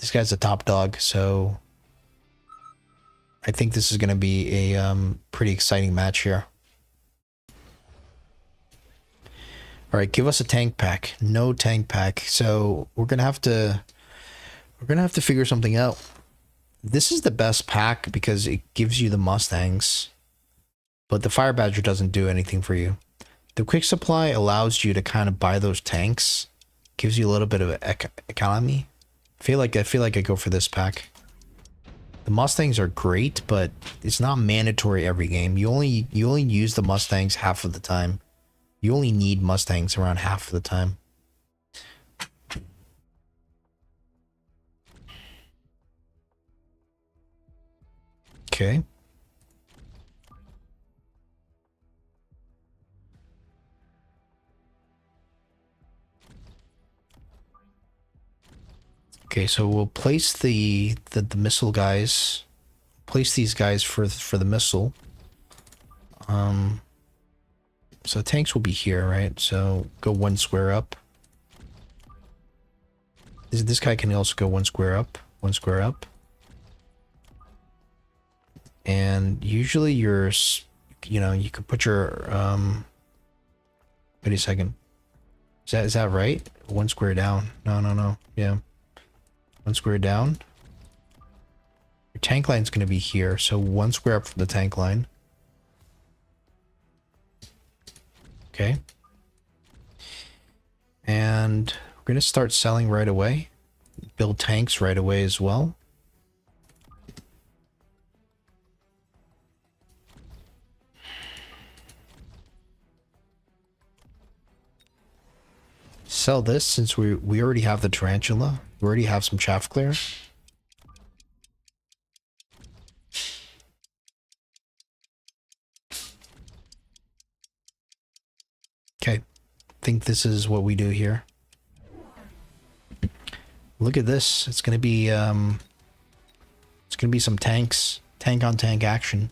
This guy's a top dog, so I think this is going to be a pretty exciting match here. All right, give us a tank pack. No tank pack. So we're gonna have to figure something out. This is the best pack because it gives you the Mustangs, but the Fire Badger doesn't do anything for you. The quick supply allows you to kind of buy those tanks, gives you a little bit of economy. I feel like I go for this pack. The Mustangs are great, but it's not mandatory every game. You only use the Mustangs half of the time. You only need Mustangs around half of the time. Okay. Okay, so we'll place the missile guys. Place these guys for the missile. So tanks will be here, right? So go one square up. This guy can also go one square up. One square up. And usually you could put your, wait a second. Is that right? One square down. No. Yeah. One square down. Your tank line's going to be here. So one square up from the tank line. Okay. And we're going to start selling right away. Build tanks right away as well. Sell this since we already have the tarantula. We already have some chaff clear. Okay. I think this is what we do here. Look at this. It's gonna be some tanks. Tank on tank action.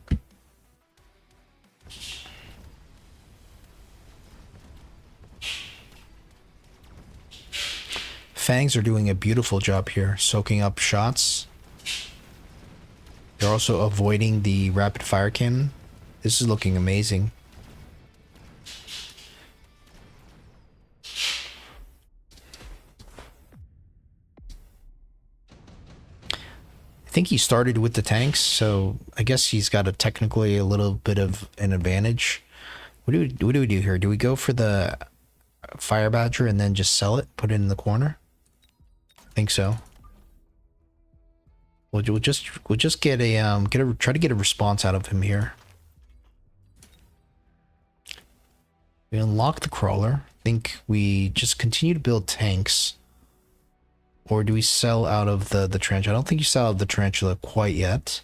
Fangs are doing a beautiful job here, soaking up shots. They're also avoiding the rapid fire cannon. This is looking amazing. I think he started with the tanks, so I guess he's got technically a little bit of an advantage. What do we do here? Do we go for the Fire Badger and then just sell it, put it in the corner? I think so. We'll just get try to get a response out of him here. We unlock the crawler. I think we just continue to build tanks. Or do we sell out of the tarantula? I don't think you sell out of the tarantula quite yet.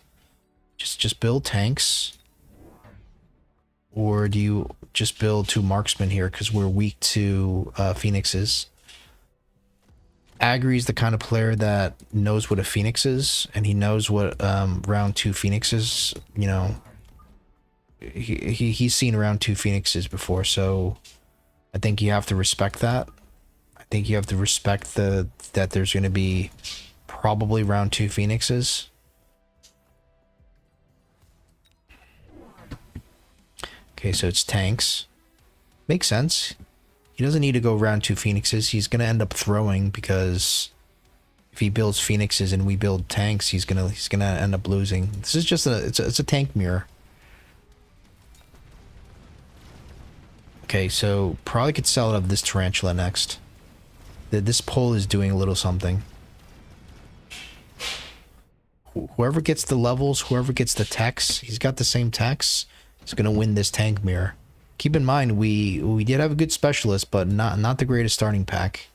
Just build tanks. Or do you just build 2 marksmen here because we're weak to phoenixes? Agry is the kind of player that knows what a phoenix is, and he knows what round 2 phoenixes, you know, he's seen round 2 phoenixes before, so I think you have to respect that. I think you have to respect that there's going to be probably round 2 phoenixes. Okay, so it's tanks. Makes sense. He doesn't need to go round 2 phoenixes. He's going to end up throwing because if he builds phoenixes and we build tanks, he's gonna end up losing. This is just it's a tank mirror. Okay, so probably could sell it of this tarantula next. This pole is doing a little something. Whoever gets the levels, whoever gets the techs, he's got the same techs, is gonna win this tank mirror. Keep in mind, we did have a good specialist, but not the greatest starting pack.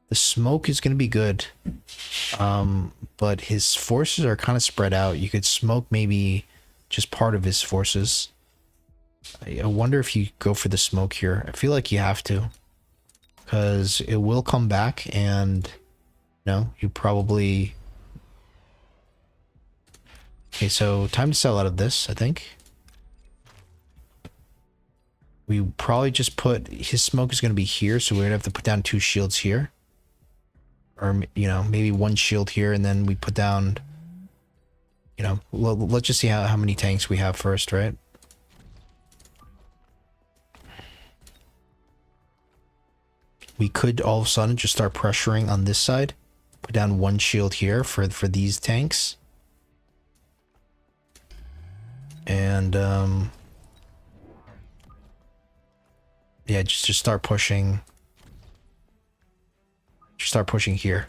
The smoke is going to be good, but his forces are kind of spread out. You could smoke maybe just part of his forces. I wonder if you go for the smoke here. I feel like you have to, because it will come back, and you probably... Okay, so time to sell out of this, I think. We probably just put... His smoke is going to be here, so we're going to have to put down 2 shields here. or you know, maybe one shield here, and then we put down, you know, let's just see how many tanks we have first, right? We could all of a sudden just start pressuring on this side. Put down one shield here for these tanks. And yeah, just start pushing. Just start pushing here.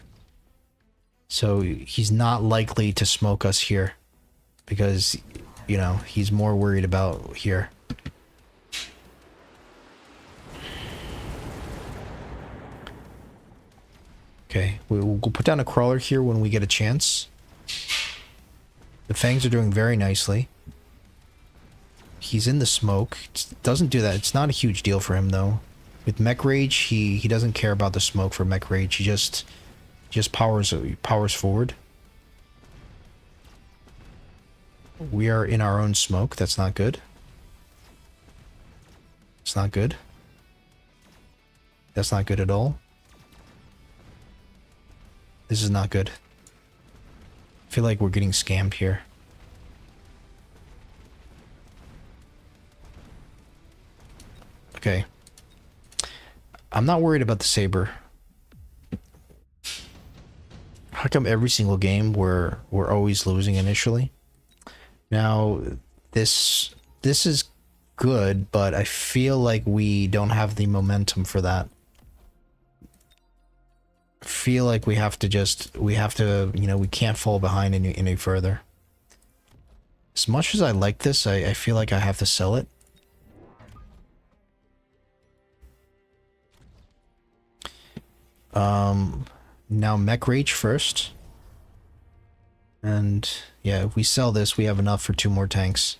So he's not likely to smoke us here because, you know, he's more worried about here. Okay, we'll put down a crawler here when we get a chance. The fangs are doing very nicely. He's in the smoke. Doesn't do that. It's not a huge deal for him though. With Mech Rage, he doesn't care about the smoke for Mech Rage. He just powers forward. We are in our own smoke. That's not good. It's not good. That's not good at all. This is not good. I feel like we're getting scammed here. Okay. I'm not worried about the saber. How come every single game we're always losing initially? Now, this is good, but I feel like we don't have the momentum for that. I feel like we have to, you know, we can't fall behind any further. As much as I like this, I feel like I have to sell it. Now Mech Rage first. And yeah, if we sell this, we have enough for 2 more tanks.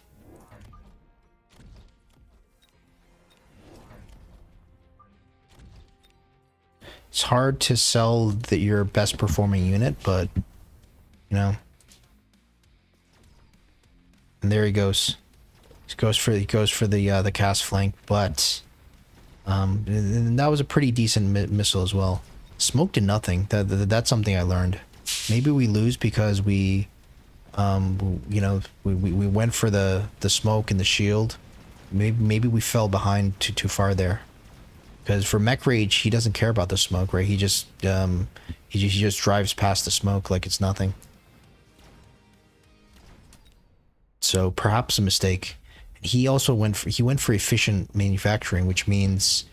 It's hard to sell your best performing unit, but you know. And there he goes. He goes for the cast flank, but and that was a pretty decent missile as well. Smoke did nothing. That's something I learned. Maybe we lose because we you know, we went for the smoke and the shield. Maybe we fell behind too far there. Because for Mech Rage, he doesn't care about the smoke, right? He just drives past the smoke like it's nothing. So perhaps a mistake. He also went for efficient manufacturing, which means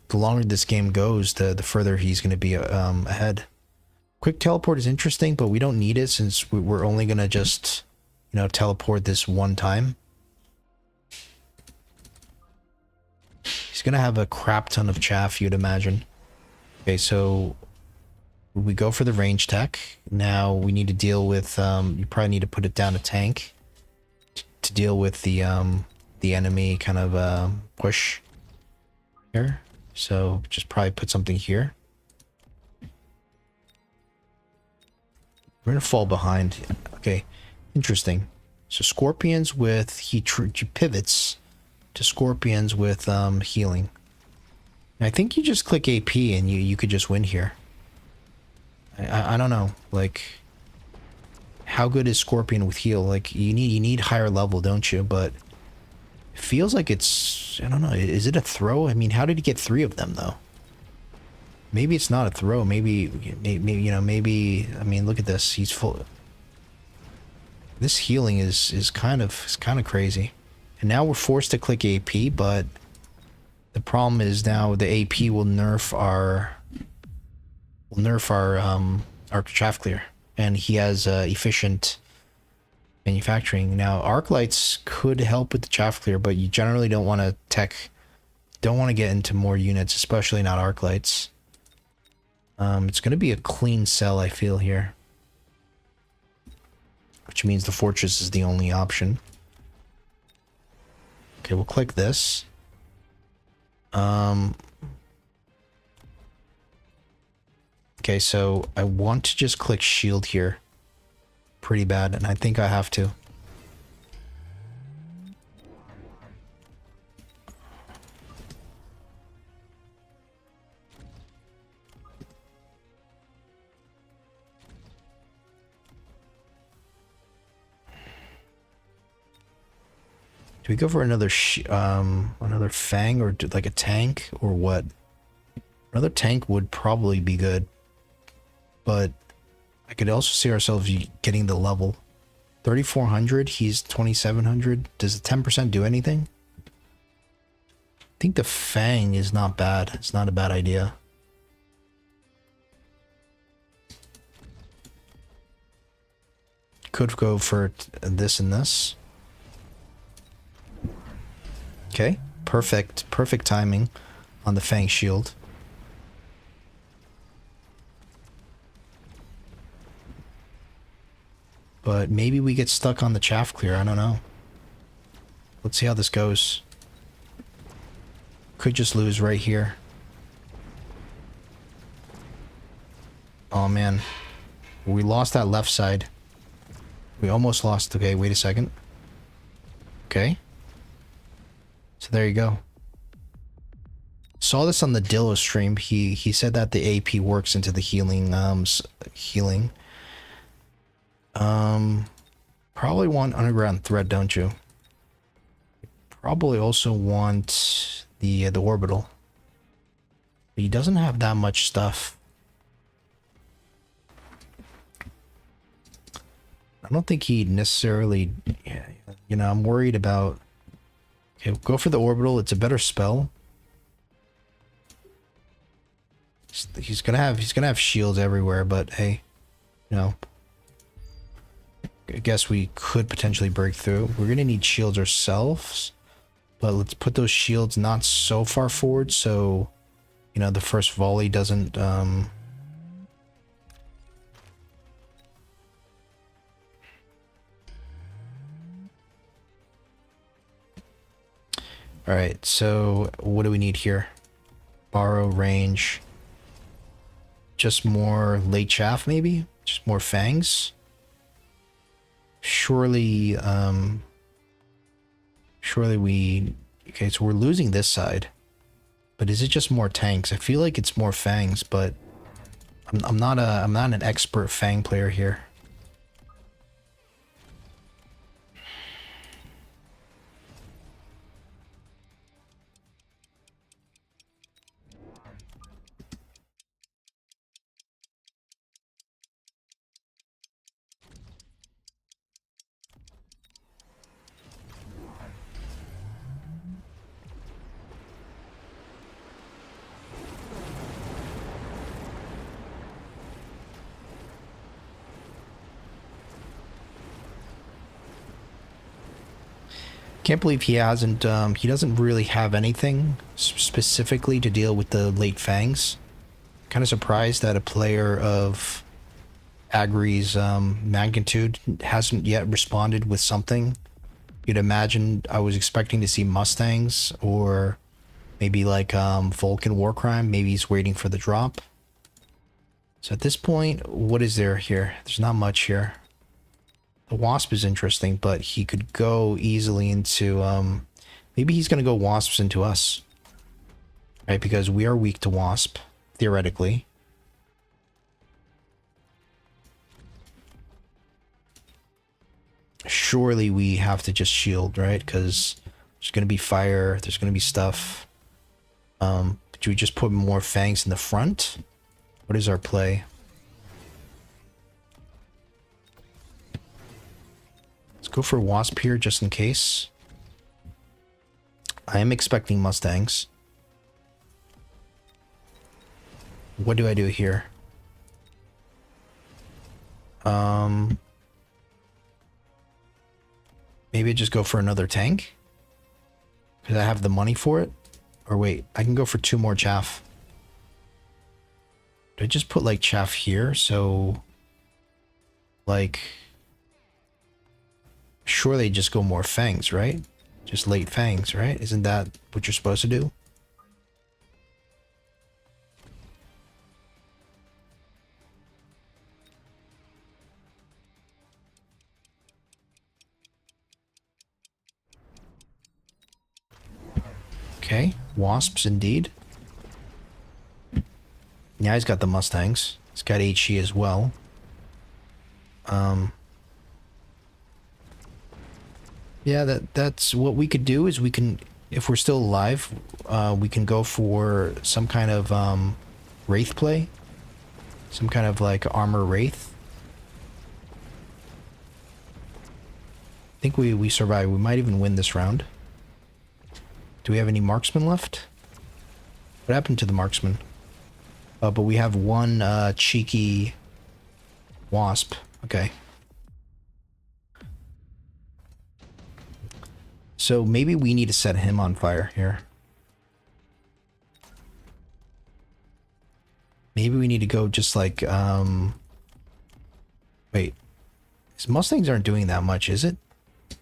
the longer this game goes, the further he's going to be ahead. Quick teleport is interesting, but we don't need it since we're only going to just, you know, teleport this one time. He's going to have a crap ton of chaff, you'd imagine. Okay, so we go for the range tech. Now we need to deal with, you probably need to put it down a tank to deal with the enemy kind of push here. So just probably put something here. We're gonna fall behind. Okay, interesting. So scorpions with he pivots to scorpions with healing. And I think you just click AP and you could just win here. I don't know, like how good is scorpion with heal? Like you need higher level, don't you? But it feels like it's, I don't know, is it a throw? I mean, how did he get 3 of them though? Maybe it's not a throw. Maybe you know, maybe, I mean, look at this. He's full. This healing is kind of crazy. And now we're forced to click AP, but the problem is now the AP will nerf our chaff clear, and he has efficient manufacturing. Now arc lights could help with the chaff clear, but you generally don't want to get into more units, especially not arc lights. It's going to be a clean sell, I feel, here. Which means the fortress is the only option. Okay, we'll click this. Okay, so I want to just click shield here. Pretty bad, and I think I have to. Do we go for another another Fang or like a tank or what? Another tank would probably be good, but I could also see ourselves getting the level. 3,400, he's 2,700. Does the 10% do anything? I think the Fang is not bad. It's not a bad idea. Could go for this and this. Okay, perfect timing on the Fang shield. But maybe we get stuck on the chaff clear, I don't know. Let's see how this goes. Could just lose right here. Oh man. We lost that left side. We almost lost. Okay, wait a second. Okay. So there you go. Saw this on the Dillo stream. He said that the AP works into the healing probably want underground thread, don't you? Probably also want the orbital. But he doesn't have that much stuff. I don't think he necessarily, you know, I'm worried about. Okay, go for the orbital. It's a better spell. He's gonna have shields everywhere, but hey, you know, I guess we could potentially break through. We're gonna need shields ourselves, but let's put those shields not so far forward so, you know, the first volley doesn't Alright, so what do we need here? Borrow range. Just more late chaff, maybe? Just more fangs? Surely, surely we... Okay, so we're losing this side. But is it just more tanks? I feel like it's more fangs, but... I'm not an expert fang player here. Can't believe he hasn't, he doesn't really have anything specifically to deal with the late fangs. Kind of surprised that a player of Agry's magnitude hasn't yet responded with something. You'd imagine I was expecting to see Mustangs or maybe like Vulcan Warcrime. Maybe he's waiting for the drop. So at this point, what is there here? There's not much here. The Wasp is interesting, but he could go easily into, maybe he's going to go Wasps into us. Right, because we are weak to Wasp, theoretically. Surely we have to just shield, right? Because there's going to be fire, there's going to be stuff. Do we just put more fangs in the front? What is our play? Let's go for Wasp here, just in case. I am expecting Mustangs. What do I do here? Maybe I just go for another tank? Because I have the money for it? Or wait, I can go for 2 more chaff. Do I just put like chaff here? So, like, sure they just go more fangs, right? Just late fangs, right? Isn't that what you're supposed to do? Okay, Wasps indeed. Yeah, he's got the Mustangs. He's got HE as well. Yeah, that's what we could do is we can, if we're still alive, we can go for some kind of Wraith play. Some kind of like armor Wraith. I think we survive. We might even win this round. Do we have any marksmen left? What happened to the marksman? But we have one cheeky wasp. Okay. So maybe we need to set him on fire here. Maybe we need to go just like, wait. His Mustangs aren't doing that much, is it? I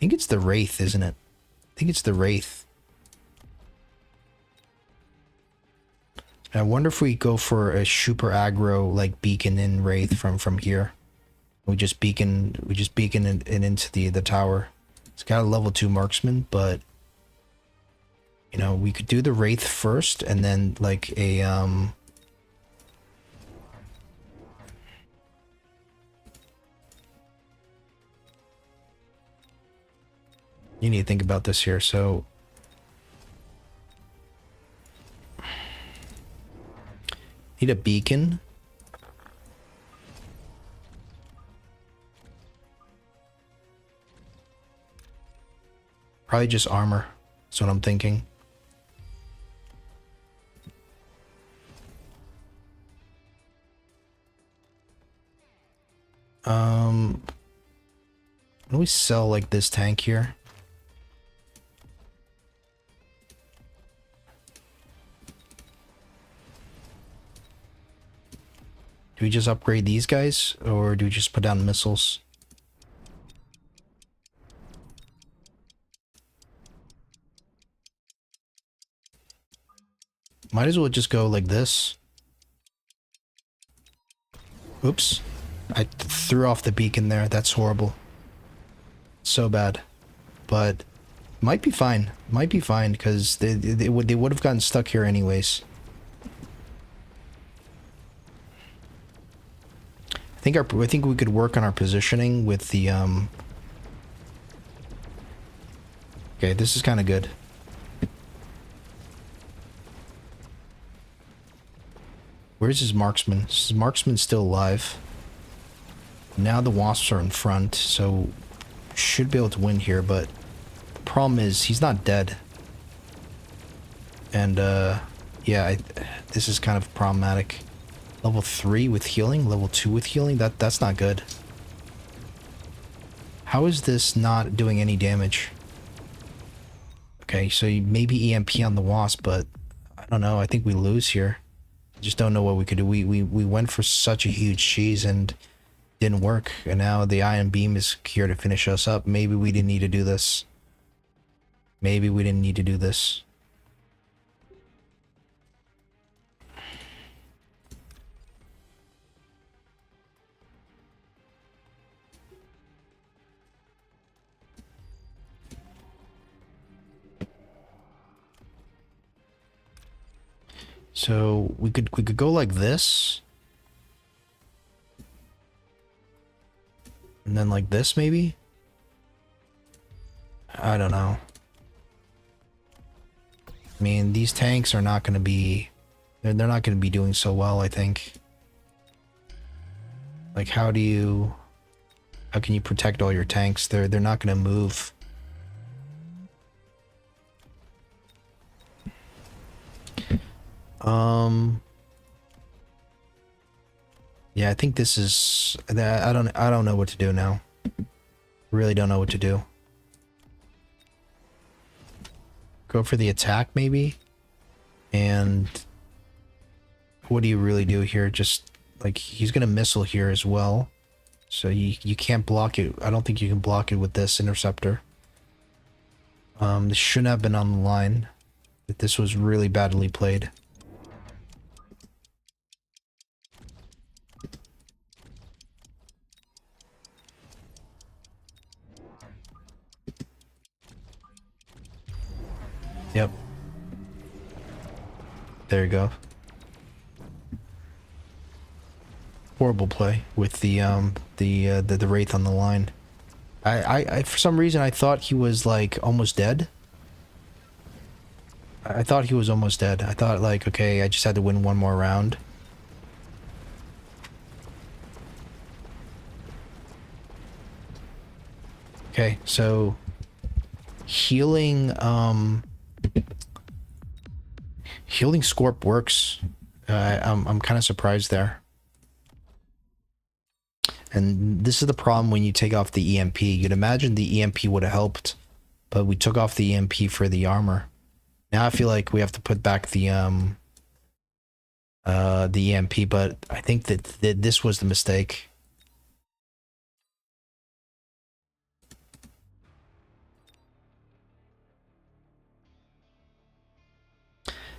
think it's the Wraith, isn't it? I think it's the Wraith. I wonder if we go for a super aggro, like, beacon in Wraith from here. We just beacon it into the tower. It's got a level 2 marksman, but you know, we could do the Wraith first and then like a you need to think about this here. So need a beacon. Probably just armor. That's what I'm thinking. Why don't we sell like this tank here? Do we just upgrade these guys, or do we just put down missiles? Might as well just go like this. Oops. I threw off the beacon there. That's horrible. So bad. But might be fine. Might be fine, because they would have gotten stuck here anyways. I think we could work on our positioning with the okay, this is kind of good. Where's his marksman? His marksman's still alive. Now the wasps are in front, so should be able to win here, but the problem is he's not dead. And yeah, this is kind of problematic. Level 3 with healing, level 2 with healing, that's not good. How is this not doing any damage? Okay, so maybe EMP on the wasp, but I don't know, I think we lose here. I just don't know what we could do. We went for such a huge cheese and didn't work, and now the ion beam is here to finish us up. Maybe we didn't need to do this. Maybe we didn't need to do this. So we could go like this. And then like this maybe? I don't know. I mean, these tanks are not going to be they're not going to be doing so well, I think. Like how can you protect all your tanks? They're not going to move. Yeah, I think this is I don't know what to do now. Really don't know what to do. Go for the attack maybe? And what do you really do here? Just like he's gonna missile here as well. So you can't block it. I don't think you can block it with this interceptor. This shouldn't have been on the line. But this was really badly played. Yep. There you go. Horrible play with the Wraith on the line. I for some reason I thought he was like almost dead. I thought he was almost dead. I thought like, okay, I just had to win one more round. Okay, so healing healing Scorp works. I'm kind of surprised there. And this is the problem when you take off the EMP. You'd imagine the EMP would have helped, but we took off the EMP for the armor. Now I feel like we have to put back the EMP, but I think that this was the mistake.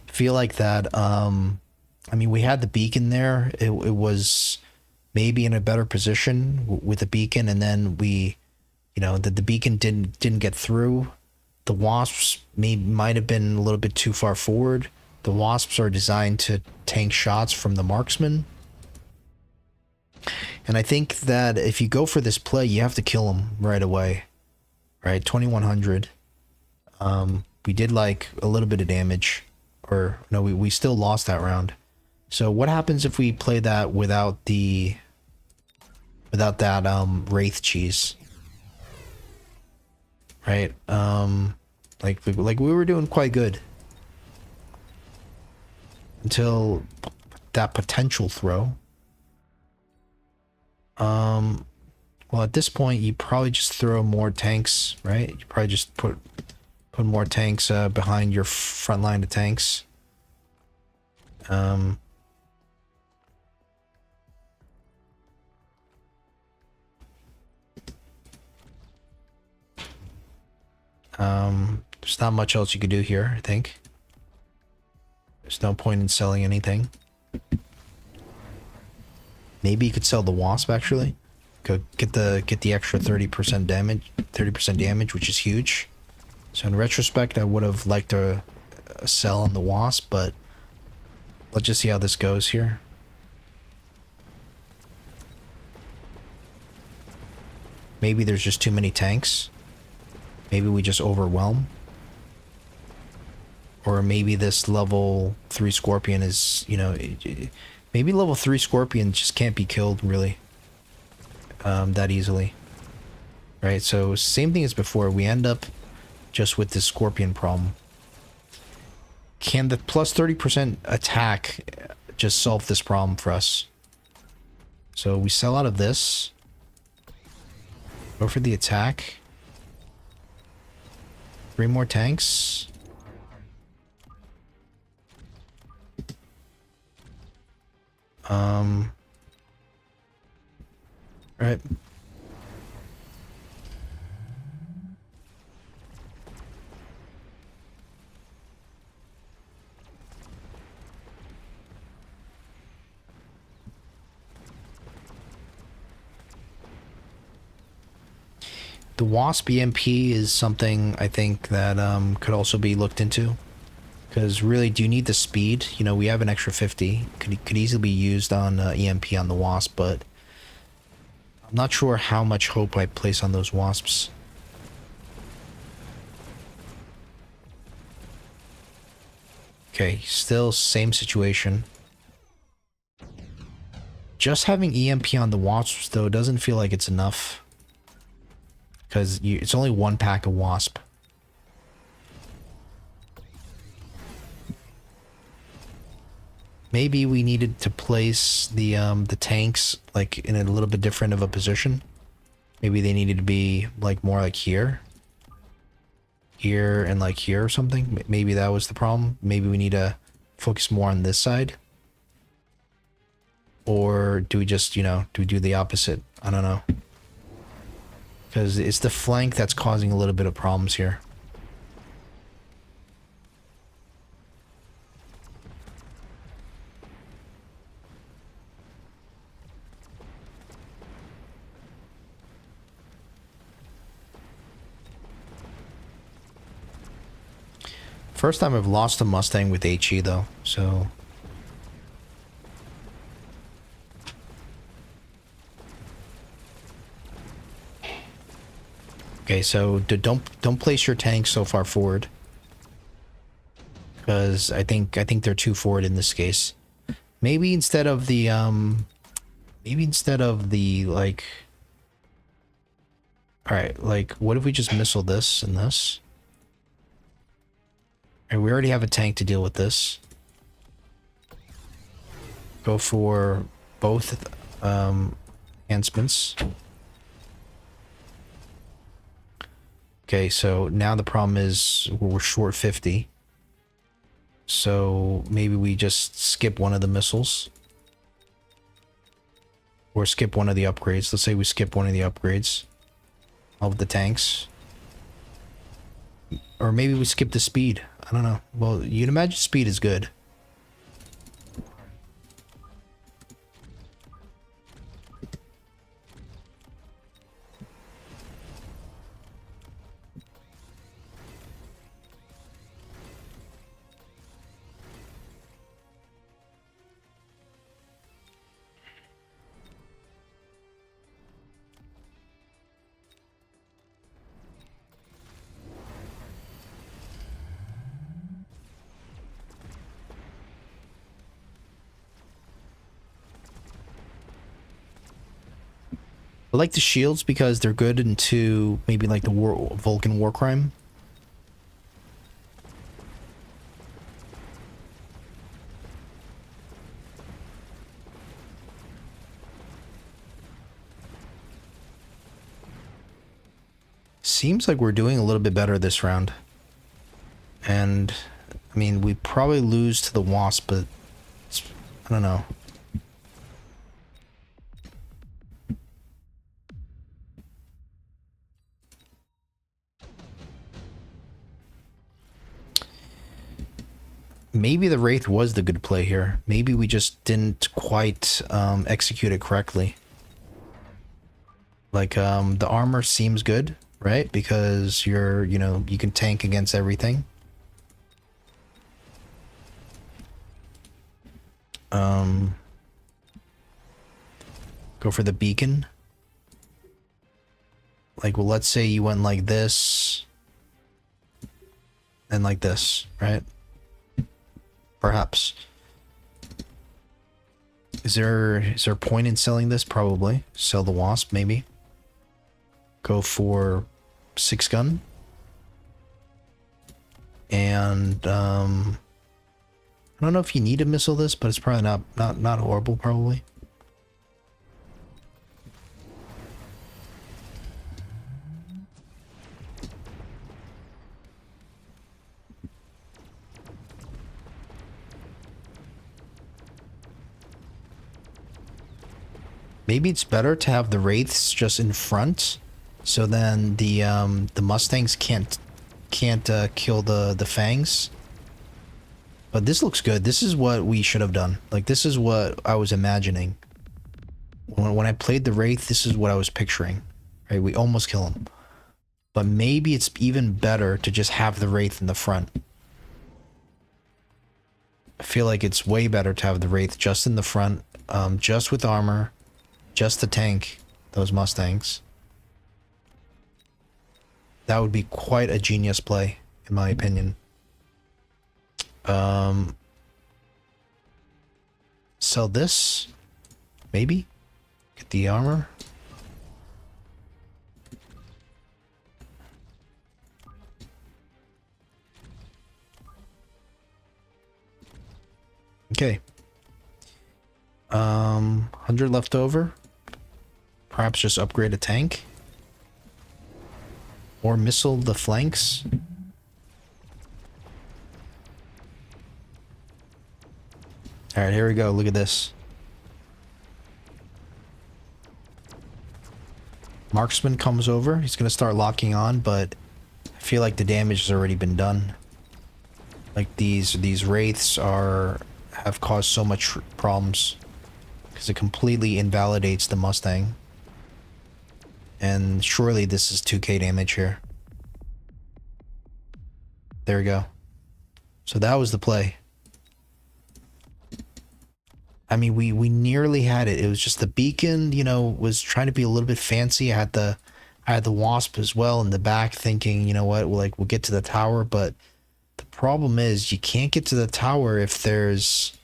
Feel like that I mean, we had the beacon there. It was maybe in a better position with the beacon, and then we, you know, the beacon didn't get through. The wasps might have been a little bit too far forward. The wasps are designed to tank shots from the marksman. And I think that if you go for this play, you have to kill him right away. Right, 2100. We did like a little bit of damage. Or no, we still lost that round. So what happens if we play that without that Wraith cheese? Right? Like we were doing quite good. Until that potential throw. Well, at this point, you probably just throw more tanks, right? You probably just put more tanks behind your front line of tanks. There's not much else you could do here, I think. There's no point in selling anything. Maybe you could sell the wasp actually. Go get the extra 30% damage, which is huge. So in retrospect, I would have liked to sell on the wasp, but let's just see how this goes here. Maybe there's just too many tanks. Maybe we just overwhelm. Or maybe this level 3 Scorpion is, you know, maybe level 3 Scorpion just can't be killed really that easily. Right, so same thing as before. We end up just with this Scorpion problem. Can the plus 30% attack just solve this problem for us? So we sell out of this. Go for the attack. 3 more tanks. Right. The Wasp EMP is something I think that could also be looked into. Because really, do you need the speed? You know, we have an extra 50. Could easily be used on EMP on the Wasp, but I'm not sure how much hope I place on those Wasps. Okay, still same situation. Just having EMP on the Wasps, though, doesn't feel like it's enough. Because it's only 1 pack of Wasp. Maybe we needed to place the tanks like in a little bit different of a position. Maybe they needed to be like more like here. Here and like here or something. Maybe that was the problem. Maybe we need to focus more on this side. Or do we just, you know, do we do the opposite? I don't know. Because it's the flank that's causing a little bit of problems here. First time I've lost a Mustang with HE though, so... Okay, so don't place your tanks so far forward, because I think they're too forward in this case. Maybe instead of the like, all right, like what if we just missile this and this? And we already have a tank to deal with this. Go for both enhancements. Okay, so now the problem is we're short 50. So maybe we just skip one of the missiles. Or skip one of the upgrades. Let's say we skip one of the upgrades of the tanks. Or maybe we skip the speed. I don't know. Well, you'd imagine speed is good. I like the shields because they're good into maybe like the Vulcan war crime. Seems like we're doing a little bit better this round. And I mean, we probably lose to the Wasp, but I don't know. Maybe the Wraith was the good play here. Maybe we just didn't quite execute it correctly. Like, the armor seems good, right? Because you know, you can tank against everything. Go for the beacon. Like, well, let's say you went like this and like this, right? Perhaps. Is there a point in selling this? Probably. Sell the Wasp, maybe. Go for 6-gun. And I don't know if you need to missile this, but it's probably not horrible, probably. Maybe it's better to have the Wraiths just in front, so then the Mustangs can't kill the Fangs. But this looks good. This is what we should have done. Like, this is what I was imagining. When I played the Wraith, this is what I was picturing. Right? We almost kill him. But maybe it's even better to just have the Wraith in the front. I feel like it's way better to have the Wraith just in the front, just with armor, just to tank those Mustangs. That would be quite a genius play, in my opinion. Sell this, maybe get the armor. Okay. 100 left over. Perhaps just upgrade a tank. Or missile the flanks. Alright, here we go. Look at this. Marksman comes over. He's going to start locking on, but I feel like the damage has already been done. Like, these Wraiths have caused so much problems. Because it completely invalidates the Mustang. And surely this is 2k damage here. There we go. So that was the play. I mean, we nearly had it. It was just the beacon, you know, was trying to be a little bit fancy. I I had the Wasp as well in the back, thinking, you know what, we'll get to the tower, but the problem is you can't get to the tower if there's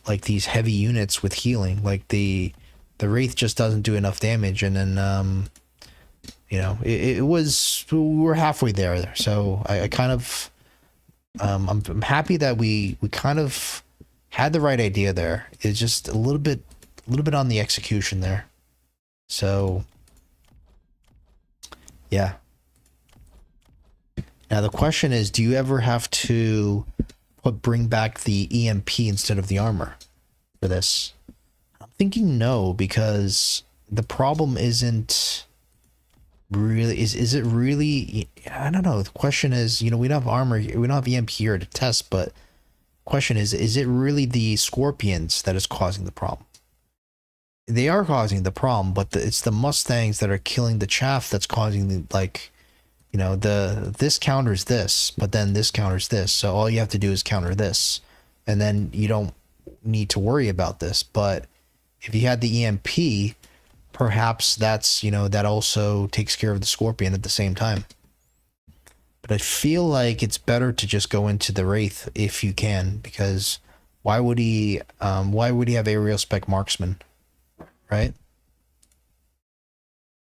like these heavy units with healing. Like the Wraith just doesn't do enough damage, and then you know, it was, we were halfway there. So I kind of I'm happy that we kind of had the right idea there. It's just a little bit on the execution there. So yeah. Now the question is, do you ever have to bring back the EMP instead of the armor for this? I'm thinking no, because the problem isn't really, is it really, I don't know. The question is, you know, we don't have armor, we don't have EMP here to test, but question is it really the scorpions that is causing the problem? They are causing the problem, but it's the Mustangs that are killing the chaff that's causing the, like, you know, this counters this, but then this counters this. So all you have to do is counter this, and then you don't need to worry about this. But if you had the EMP, perhaps that's, you know, that also takes care of the scorpion at the same time. But I feel like it's better to just go into the Wraith if you can, because why would he have aerial spec marksman, right?